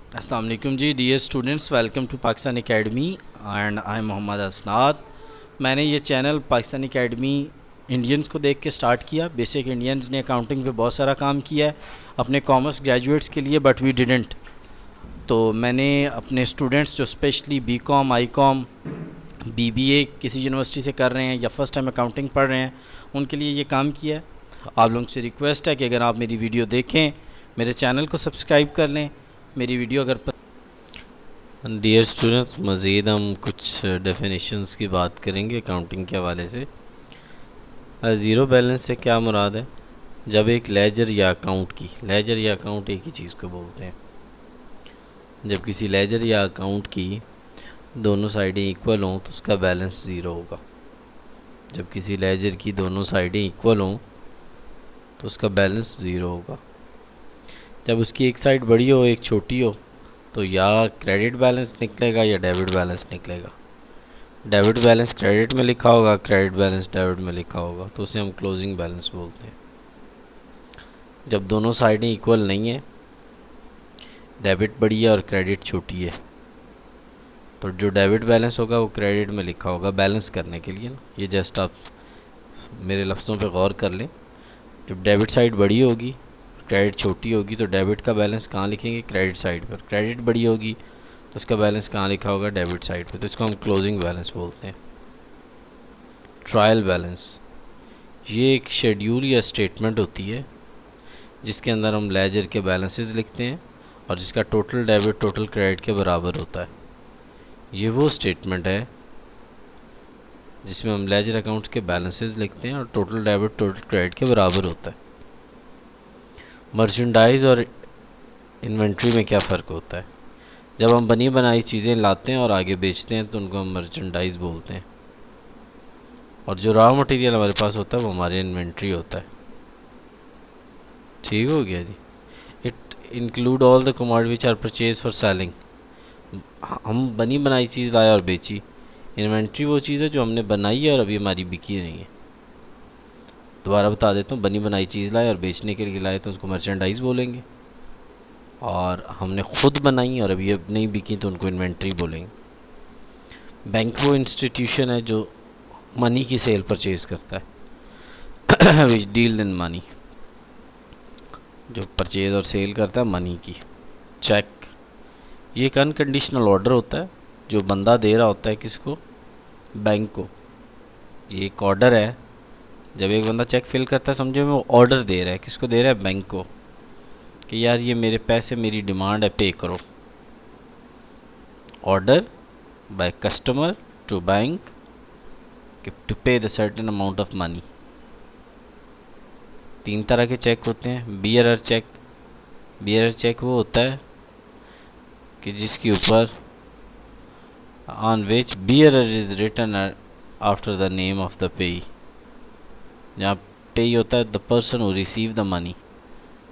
अस्सलाम वालेकुम जी dear students, welcome to Pakistan academy and I am Mohammad Asnad. मैंने ये चैनल पाकिस्तान एकेडमी इंडियंस को देख के स्टार्ट किया। बेसिक इंडियंस ने अकाउंटिंग पे बहुत सारा काम किया है अपने कॉमर्स ग्रेजुएट्स के लिए, बट वी डिडेंट। तो मैंने अपने स्टूडेंट्स जो स्पेशली बीकॉम, आईकॉम, बीबीए किसी यूनिवर्सिटी से कर रहे हैं या फर्स्ट टाइम अकाउंटिंग पढ़ रहे हैं, उनके लिए ये काम किया है। आप लोगों से रिक्वेस्ट है कि अगर आप मेरी वीडियो देखें, मेरे चैनल को सब्सक्राइब कर लें। मेरी वीडियो अगर डियर स्टूडेंट्स, मज़ीद हम कुछ डेफिनेशंस की बात करेंगे अकाउंटिंग के हवाले से। ज़ीरो बैलेंस से क्या मुराद है? जब एक लेजर या अकाउंट एक ही चीज़ को बोलते हैं। जब किसी लेजर या अकाउंट की दोनों साइडें इक्वल हों तो उसका बैलेंस ज़ीरो होगा। जब किसी लेजर की दोनों साइडें इक्वल हों तो उसका बैलेंस ज़ीरो होगा। जब उसकी एक साइड बड़ी हो एक छोटी हो तो या क्रेडिट बैलेंस निकलेगा या डेबिट बैलेंस निकलेगा। डेबिट बैलेंस क्रेडिट में लिखा होगा, क्रेडिट बैलेंस डेबिट में लिखा होगा, तो उसे हम क्लोजिंग बैलेंस बोलते हैं। जब दोनों साइडें इक्वल नहीं है, डेबिट बड़ी है और क्रेडिट छोटी है, तो जो डेबिट बैलेंस होगा वो क्रेडिट में लिखा होगा बैलेंस करने के लिए ना। ये जस्ट आप मेरे लफ्ज़ों पे गौर कर लें। जब डेबिट साइड बड़ी होगी, क्रेडिट छोटी होगी, तो डेबिट का बैलेंस कहाँ लिखेंगे? क्रेडिट साइड पर। क्रेडिट बड़ी होगी तो उसका बैलेंस कहाँ लिखा होगा? डेबिट साइड पर। तो इसको हम क्लोजिंग बैलेंस बोलते हैं। ट्रायल बैलेंस ये एक शेड्यूल या स्टेटमेंट होती है जिसके अंदर हम लेजर के बैलेंसेस लिखते हैं और जिसका टोटल डेबिट टोटल क्रेडिट के बराबर होता है। ये वो स्टेटमेंट है जिसमें हम लेजर अकाउंट्स के बैलेंसेस लिखते हैं और टोटल डेबिट टोटल क्रेडिट के बराबर होता है। मर्चेंडाइज और इन्वेंट्री में क्या फ़र्क होता है? जब हम बनी बनाई चीज़ें लाते हैं और आगे बेचते हैं तो उनको हम मर्चेंडाइज बोलते हैं, और जो रॉ मटेरियल हमारे पास होता है वो हमारे इन्वेंट्री होता है। ठीक हो गया जी। It include all the commodity which are purchase for selling. हम बनी बनाई चीज़ लाए और बेची। इन्वेंट्री वो चीज़ है जो हमने बनाई है और अभी हमारी बिकी नहीं है। दोबारा बता देता हूँ, बनी बनाई चीज़ लाए और बेचने के लिए लाए तो उसको मर्चेंडाइज बोलेंगे, और हमने खुद बनाई और अभी अब नहीं बिकी तो उनको इन्वेंट्री बोलेंगे। बैंक वो इंस्टीट्यूशन है जो मनी की सेल परचेज करता है विच डील इन मनी, जो परचेज और सेल करता है मनी की। चेक ये एक अनकंडीशनल ऑर्डर होता है जो बंदा दे रहा होता है किसको? बैंक को। ये एक ऑर्डर है। जब एक बंदा चेक फिल करता है, समझो वो ऑर्डर दे रहा है। किसको दे रहा है? बैंक को, कि यार ये मेरे पैसे, मेरी डिमांड है, पे करो। Order by customer to bank to pay the certain amount of money. तीन तरह के चेक होते हैं। Bearer cheque. बियरर चेक वो होता है कि जिसके ऊपर on which bearer is written after the name of the payee. जहाँ पेई होता है the person who receive the money,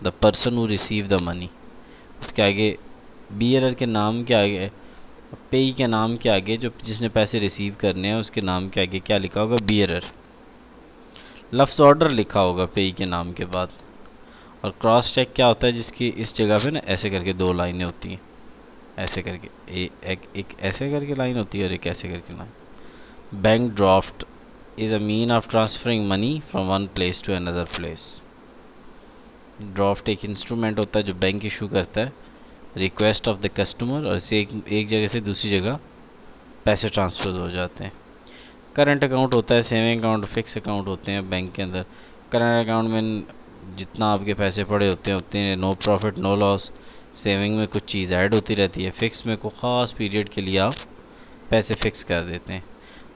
the person who receive the money. उसके आगे बियरर के नाम के आगे, पेई के नाम के आगे, जो जिसने पैसे रिसीव करने हैं उसके नाम के आगे क्या लिखा होगा? बियरर। लफ्ज़ ऑर्डर लिखा होगा पेई के नाम के बाद। और क्रॉस चेक क्या होता है? जिसकी इस जगह पे ना ऐसे करके दो लाइनें होती हैं, ऐसे करके एक ऐसे करके लाइन होती है और एक ऐसे करके line. Bank draft is a mean of transferring money from one place to another place. Draft एक इंस्ट्रूमेंट होता है जो बैंक इशू करता है, रिक्वेस्ट ऑफ द कस्टमर, और इसे एक जगह से दूसरी जगह पैसे ट्रांसफ़र हो जाते हैं। करंट अकाउंट होता है, सेविंग अकाउंट, फिक्स अकाउंट होते हैं बैंक के अंदर। करंट अकाउंट में जितना आपके पैसे पड़े होते हैं उतने, no profit no loss. Saving में कुछ चीज़ ऐड होती रहती है। फिक्स में कोई ख़ास पीरियड के लिए आप पैसे फिक्स कर देते हैं।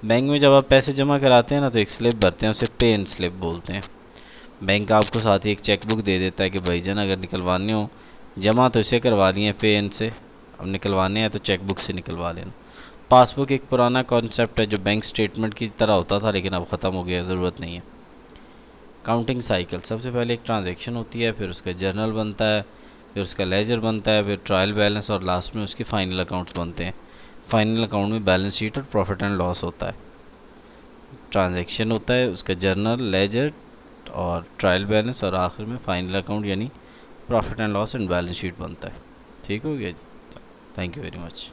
बैंक में जब आप पैसे जमा कराते हैं ना तो एक स्लिप भरते हैं, उसे पे इन स्लिप बोलते हैं। बैंक आपको साथ ही एक चेक बुक दे देता है कि भाईजान अगर निकलवाने हो, जमा तो इसे करवा लिए पे इन से, अब निकलवाने हैं तो चेक बुक से निकलवा लेना। पासबुक एक पुराना कॉन्सेप्ट है जो बैंक स्टेटमेंट की तरह होता था, लेकिन अब ख़त्म हो गया, ज़रूरत नहीं है। काउंटिंग साइकिल, सबसे पहले एक ट्रांजैक्शन होती है, फिर उसका जर्नल बनता है, फिर उसका लेजर बनता है, फिर ट्रायल बैलेंस, और लास्ट में उसके फाइनल अकाउंट्स बनते हैं। फाइनल अकाउंट में बैलेंस शीट और प्रॉफिट एंड लॉस होता है। ट्रांजैक्शन होता है, उसका जर्नल, लेजर और ट्रायल बैलेंस, और आखिर में फाइनल अकाउंट यानी profit and loss and balance sheet बनता है। ठीक हो गया जी। Thank you very much.